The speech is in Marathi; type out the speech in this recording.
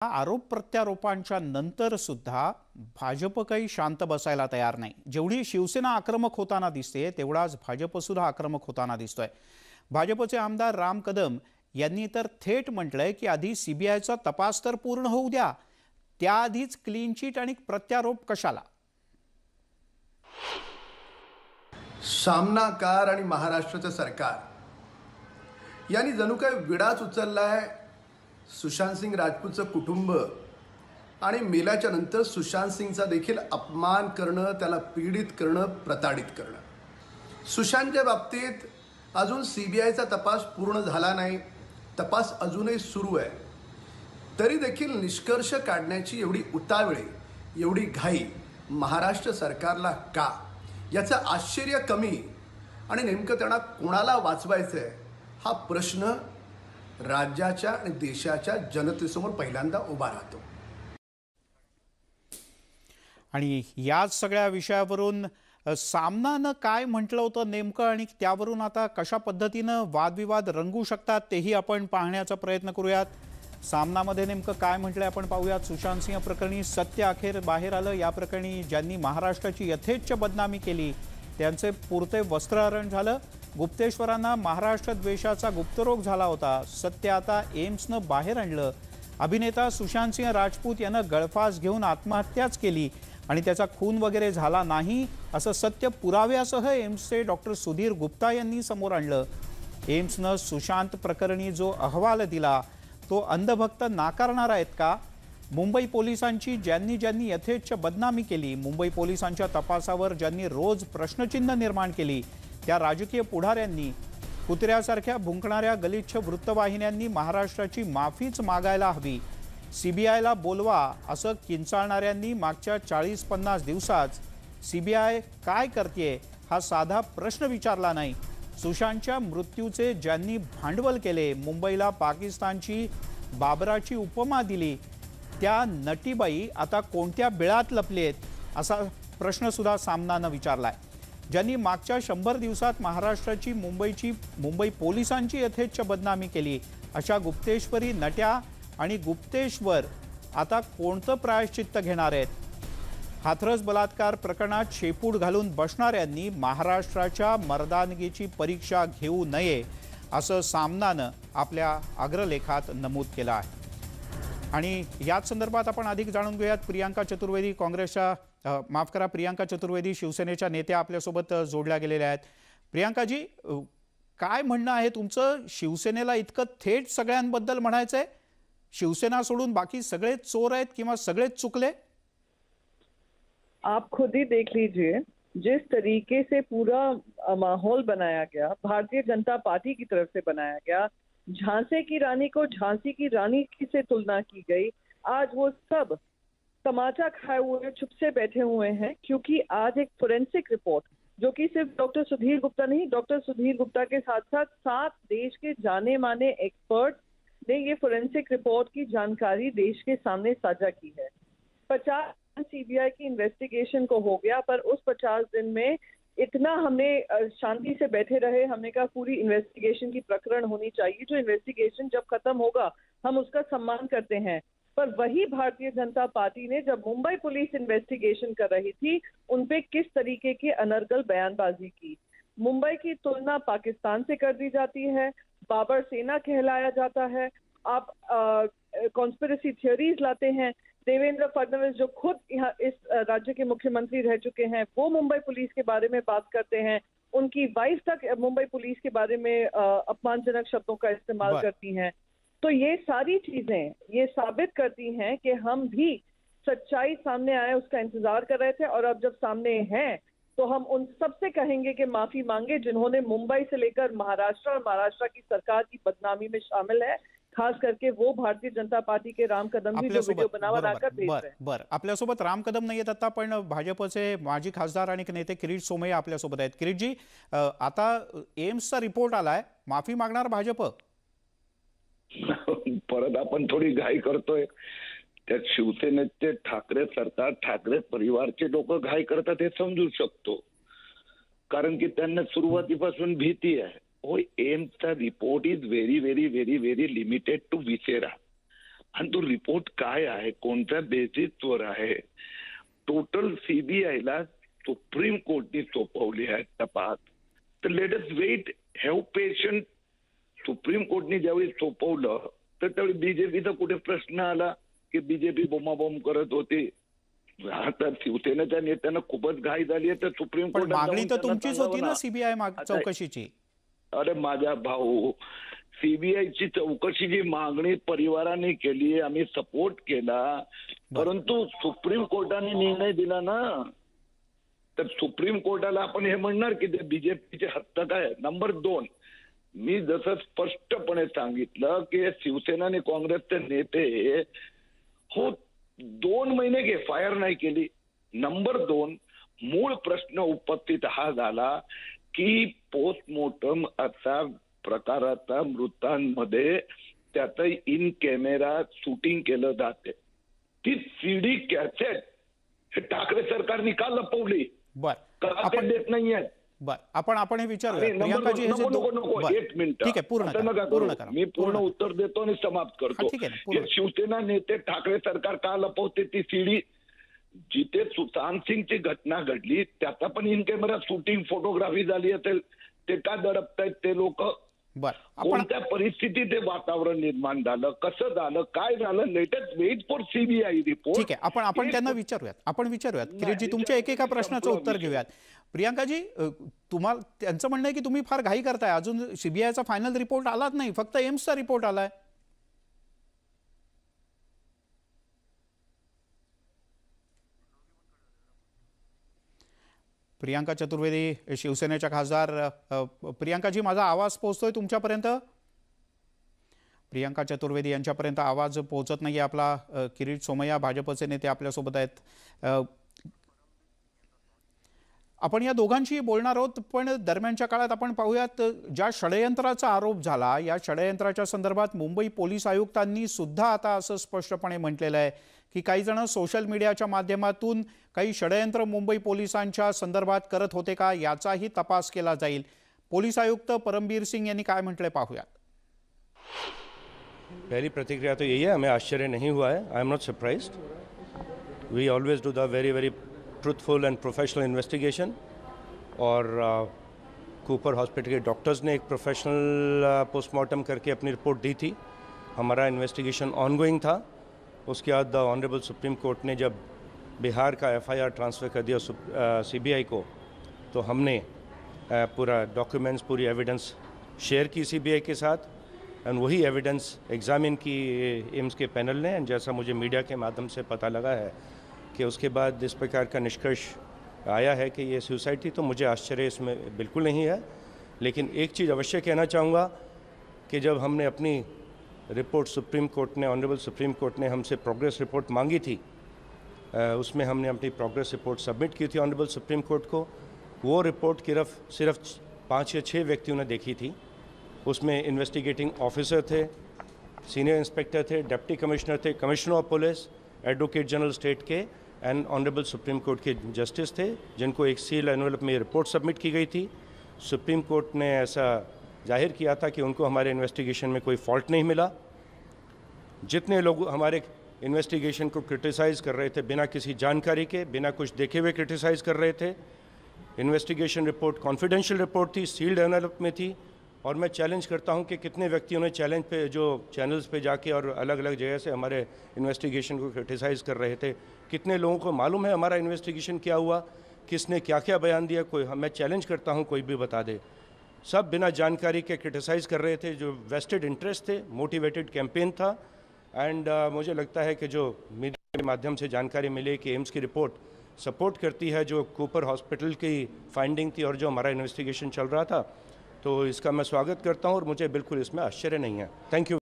आरोप प्रत्यारोपांच्या नंतर सुद्धा भाजप काही शांत बसायला तयार नाही। जेवढी शिवसेना आक्रमक होताना दिसते तेवढाच भाजप सुद्धा आक्रमक होताना दिसतोय। भाजपचे आमदार राम कदम यांनी तर थेट म्हटलंय की आधी सीबीआयचा तपास तर पूर्ण होऊ द्या, त्याआधीच क्लीन चिट आणि प्रत्यारोप कशाला। सामनाकार आणि महाराष्ट्राचं सरकार यांनी जणू काय विडाच उचललाय सुशांत सिंग राजपूतचं कुटुंब आणि मेल्याच्या नंतर सुशांत सिंगचा देखील अपमान करणं, त्याला पीडित करणं, प्रताडित करणं। सुशांतच्या बाबतीत अजून सीबीआयचा तपास पूर्ण झाला नाही, तपास अजूनही सुरू आहे, तरी देखील निष्कर्ष काढण्याची एवढी उतावळी, एवढी घाई महाराष्ट्र सरकारला का, याचं आश्चर्य कमी आणि नेमकं त्यांना कोणाला वाचवायचं आहे हा प्रश्न राज्याच्या आणि देशाच्या जनतेसमोर पहिल्यांदा उभा राहतो। आणि याच सगळ्या विषयावरून सामनानं काय म्हटलं होतं नेमकं आणि त्यावरून आता कशा पद्धतीनं वादविवाद रंगू शकतात तेही आपण पाहण्याचा प्रयत्न करूयात। सामनामध्ये नेमकं काय म्हटलंय आपण पाहूयात। सुशांत सिंह प्रकरणी सत्य अखेर बाहेर आलं। या प्रकरणी ज्यांनी महाराष्ट्राची यथेच्छ बदनामी केली त्यांचे पुरते वस्त्रहरण झालं। गुप्तेश्वरांना महाराष्ट्र द्वेषाचा गुप्तरोग झाला होता, सत्य आता एम्सनं बाहेर आणलं। अभिनेता सुशांत सिंह राजपूत यानं गळफास घेऊन आत्महत्याच केली आणि त्याचा खून वगैरे झाला नाही असं सत्य पुराव्यासह एम्सचे डॉक्टर सुधीर गुप्ता यांनी समोर आणलं। एम्सनं सुशांत प्रकरणी जो अहवाल दिला तो अंधभक्त नाकारणार आहेत का? मुंबई पोलिसांची ज्यांनी यथेच्छ बदनामी केली, मुंबई पोलिसांच्या तपासावर ज्यांनी रोज प्रश्नचिन्ह निर्माण केली, त्या राजकीय पुढाऱ्यांनी, कुत्र्यासारख्या भुंकणाऱ्या गलिच्छ वृत्तवाहिन्यांनी महाराष्ट्राची माफीच मागायला हवी। सीबीआयला बोलवा असं किंचाळणाऱ्यांनी मागच्या 40-50 दिवसात सीबीआय काय करतेय हा साधा प्रश्न विचारला नाही। सुशांतच्या मृत्यूचे ज्यांनी भांडवल केले, मुंबईला पाकिस्तानची बाबराची उपमा दिली, त्या नटीबाई आता कोणत्या बिळात लपलेत असा प्रश्न सुद्धा सामनानं विचारलाय। ज्यांनी मागच्या 100 दिवसात महाराष्ट्राची मुंबई पोलिसांची यथेच्छ बदनामी केली अशा गुप्तेश्वरी नट्या आणि गुप्तेश्वर आता कोणतं प्रायश्चित्त घेणार आहेत? हाथरस बलात्कार प्रकरणात शेपूट घालून बसणाऱ्यांनी महाराष्ट्राच्या मर्दानगीची परीक्षा घेऊ नये असं सामनानं आपल्या अग्रलेखात नमूद केलं आहे। आणि याच संदर्भात आपण अधिक जाणून घेऊयात। प्रियांका चतुर्वेदी काँग्रेसच्या प्रियांका चतुर्वेदी शिवसेनेच्या नेत्या आपल्यासोबत जोडल्या गेलेल्या आहेत। प्रियांकाजी, काय म्हणणं आहे तुमचं? शिवसेनेला इतकं थेट सगळ्यांबद्दल म्हणायचंय? शिवसेना सोडून बाकी सगळे चोर आहेत किंवा सगळेच चुकले? आप खुद ही देख लीजिए, जिस तरीके से पूरा माहौल बनाया गया, भारतीय जनता पार्टी की तरफ से बनाया गया, झांसी की रानी को झांसी की रानी से तुलना की गई, आज वो सब तमाचा खाए हुए चुप से बैठे हुए हैं, क्योंकि आज एक फोरेंसिक रिपोर्ट जो कि सिर्फ डॉक्टर सुधीर गुप्ता नहीं, डॉक्टर सुधीर गुप्ता के साथ साथ 7 देश के जाने माने एक्सपर्ट ने ये फोरेंसिक रिपोर्ट की जानकारी देश के सामने साझा की है। 50 सीबीआई की इन्वेस्टिगेशन को हो गया, पर उस 50 दिन में इतना हमने शांति से बैठे रहे। हमने कहा पूरी इन्वेस्टिगेशन की प्रकरण होनी चाहिए, जो इन्वेस्टिगेशन जब खत्म होगा हम उसका सम्मान करते हैं। पर वही भारतीय जनता पार्टी ने जब मुंबई पुलिस इन्वेस्टिगेशन कर रही थी उन पे किस तरीके की अनर्गल बयानबाजी की। मुंबई की तुलना पाकिस्तान से कर दी जाती है, बाबर सेना कहलाया जाता है, आप कॉन्स्पिरेसी थियोरीज लाते हैं। देवेंद्र फडणवीस जो खुद यहाँ इस राज्य के मुख्यमंत्री रह चुके हैं, वो मुंबई पुलिस के बारे में बात करते हैं। उनकी वाइफ तक मुंबई पुलिस के बारे में अपमानजनक शब्दों का इस्तेमाल करती हैं। तो ये सारी चीजें ये साबित करती हैं कि हम भी सच्चाई सामने आए उसका इंतजार कर रहे थे, और अब जब सामने हैं तो हम उन सबसे कहेंगे कि माफी मांगे जिन्होंने मुंबई से लेकर महाराष्ट्र और महाराष्ट्र की सरकार की बदनामी में शामिल है। खास करके वो भारतीय जनता पार्टी के राम कदम भी जो वीडियो बनाकर भेज रहे हैं। आपल्यासोबत राम कदम नाही आहेत आता, पण भाजपचे माजी खासदार आणि नेते किरीट सोमय्या आपल्यासोबत आहेत। किरीटजी, आता एम्सचा रिपोर्ट आलाय, माफी मागणार भाजप? परत आपण थोडी घाई करतोय। त्यात शिवसेनेचे ठाकरे सरकार, ठाकरे परिवारचे लोक घाई करतात हे समजू शकतो, कारण की त्यांना सुरुवातीपासून भीती आहे। एम्सचा report is very very very very limited to viscera. आणि तो रिपोर्ट काय आहे, कोणत्या बेसिसवर आहे. टोटल सीबीआयला सुप्रीम कोर्टने सोपवली आहे तपास. तर let us wait, have patient. Supreme कोर्टने ज्यावेळी सोपवलं तर त्यावेळी बीजेपीचा कुठे प्रश्न आला की बीजेपी बोंबाबोंब करत होती. आता शिवसेनेच्या नेत्यांना खूपच घाई झाली आहे तर सुप्रीम पण कोर्टात मागणी जाऊन तर त्यांना तुमचीच सांगावं होती ना ना. सीबीआय आता- चौकशीची. अरे माझा भाऊ, सीबीआयची चौकशीची मागणी परिवाराने केली, आम्ही सपोर्ट केला, परंतु सुप्रीम कोर्टाने निर्णय दिला ना. तर सुप्रीम कोर्टाला आपण हे म्हणणार की ते बीजेपीचे हस्तक आहे. नंबर 2, मी जसं स्पष्टपणे सांगितलं की शिवसेना आणि काँग्रेसचे नेते हो 2 महिने एफआयआर नाही केली. नंबर 2, मूळ प्रश्न उपस्थित हा झाला की पोस्टमॉर्टम असा प्रकाराचा मृतांमध्ये त्याचं इन कॅमेरा शूटिंग केलं जाते. ती सीडी कॅसेट हे ठाकरे सरकारने का लपवली, बर का ते आपण देत नाहीये. बर आपण हे विचारूया अरे, नंबर प्रियांकाजी. हे जे नको नको नको बरं. एक मिनिट, ठीक आहे, पूर्ण असं करा, नका पूर्ण करू. करा, मी पूर्ण पूर्ण. उत्तर देतो आणि समाप्त करतो. हा, ठीक आहे ना, पूर्ण. हे शिवसेना नेते ठाकरे सरकार का लपवते ती सीडी. जिथे सुशांत सिंगची घटना घडली त्याचा पण इन कॅमेरा शूटिंग फोटोग्राफी झाली असेल, ते का दडपतायत ते लोक. बर आपण कोणत्या परिस्थितीत ते वातावरण निर्माण झालं, कसं झालं, काय झालं, latest wait for CBI report. ठीक आहे, आपण त्यांना विचारूयात किरीटजी, तुमच्या एकेका प्रश्नाचं उत्तर घेऊयात. प्रियांकाजी, तुम्हाला त्यांचं म्हणणं आहे की तुम्ही फार घाई करताय, अजून सीबीआयचा फायनल रिपोर्ट आलाच नाही, फक्त एम्सचा रिपोर्ट आलाय. प्रियांका चतुर्वेदी, शिवसेनेच्या खासदार. प्रियांकाजी, माझा आवाज पोहोचतोय तुमच्यापर्यंत? प्रियांका चतुर्वेदी यांच्यापर्यंत आवाज पोहोचत नाही आपला. किरीट सोमय्या, भाजपचे नेते आपल्यासोबत आहेत. आपण या दोघांशी बोलणार आहोत, पण दरम्यानच्या काळात आपण पाहूयात ज्या षडयंत्राचा आरोप झाला, या षडयंत्राच्या संदर्भात मुंबई पोलीस आयुक्तांनी सुद्धा आता असं स्पष्टपणे म्हटलेलं आहे की काही जण सोशल मीडियाच्या माध्यमातून काही षडयंत्र मुंबई पोलिसांच्या संदर्भात करत होते का, याचाही तपास केला जाईल. पोलीस आयुक्त परमबीर सिंग यांनी काय म्हटलंय पाहूयात. पहली प्रतिक्रिया तो यही है, हमें आश्चर्य नहीं हुआ है. I am not surprised. We always do the very very truthful and professional investigation. और कूपर हॉस्पिटल के डॉक्टर्स ने एक प्रोफेशनल पोस्टमार्टम करके अपनी रिपोर्ट दी थी. हमारा इन्वेस्टिगेशन ऑनगोइंग था. उसके बाद द ऑनरेबल सुप्रीम कोर्ट ने जब बिहार का एफआईआर ट्रांसफ़र कर दिया सीबीआई को, तो हमने पूरा डॉक्यूमेंट्स, पूरी एविडेंस शेयर की सीबीआई के साथ. एंड वही एविडेंस एग्जामिन की एम्स के पैनल ने. एंड जैसा मुझे मीडिया के माध्यम से पता लगा है कि उसके बाद इस प्रकार का निष्कर्ष आया है कि ये सुसाइड थी, तो मुझे आश्चर्य इसमें बिल्कुल नहीं है. लेकिन एक चीज़ अवश्य कहना चाहूँगा कि जब हमने अपनी रिपोर्ट सुप्रीम कोर्ट ने, ऑनरेबल सुप्रीम कोर्ट ने हमसे प्रोग्रेस रिपोर्ट मांगी थी, उसमें हमने अपनी प्रोग्रेस रिपोर्ट सबमिट की थी ऑनरेबल सुप्रीम कोर्ट को. वो रिपोर्ट सिर्फ 5 या 6 व्यक्तियों ने देखी थी. उसमें इन्वेस्टिगेटिंग ऑफिसर थे, सीनियर इंस्पेक्टर थे, डिप्टी कमिश्नर थे, commissioner of police, advocate general state K end honourable supreme court K justice थे, जिनको एक सील एनवेलप में रिपोर्ट सबमिट की गई थी. सुप्रीम कोर्ट ने ऐसा जाहिर किया था कि उनको हमारे इन्वेस्टिगेशन में कोई फॉल्ट नहीं मिला. जितने लोग हमारे इन्वेस्टिगेशन को क्रिटिसाइज़ कर रहे थे, बिना किसी जानकारी के, बिना कुछ देखे हुए क्रिटिसाइज़ कर रहे थे. इन्वेस्टिगेशन रिपोर्ट कॉन्फिडेंशियल रिपोर्ट थी, सील्ड एनवेलप में थी. और मैं चैलेंज करता हूं कि कितने व्यक्तियों ने चैलेंज पे, जो चैनल्स पे जाके और अलग अलग जगह से हमारे इन्वेस्टिगेशन को क्रिटिसाइज़ कर रहे थे, कितने लोगों को मालूम है हमारा इन्वेस्टिगेशन क्या हुआ, किसने क्या क्या बयान दिया. कोई, मैं चैलेंज करता हूं, कोई भी बता दे. सब बिना जानकारी के क्रिटिसाइज़ कर रहे थे. जो वेस्टेड इंटरेस्ट थे, मोटिवेटेड कैंपेन था. एंड मुझे लगता है कि जो मीडिया के माध्यम से जानकारी मिली कि एम्स की रिपोर्ट सपोर्ट करती है जो कूपर हॉस्पिटल की फाइंडिंग थी और जो हमारा इन्वेस्टिगेशन चल रहा था, तो इसका मैं स्वागत करता हूं और मुझे बिल्कुल इसमें आश्चर्य नहीं है. Thank you.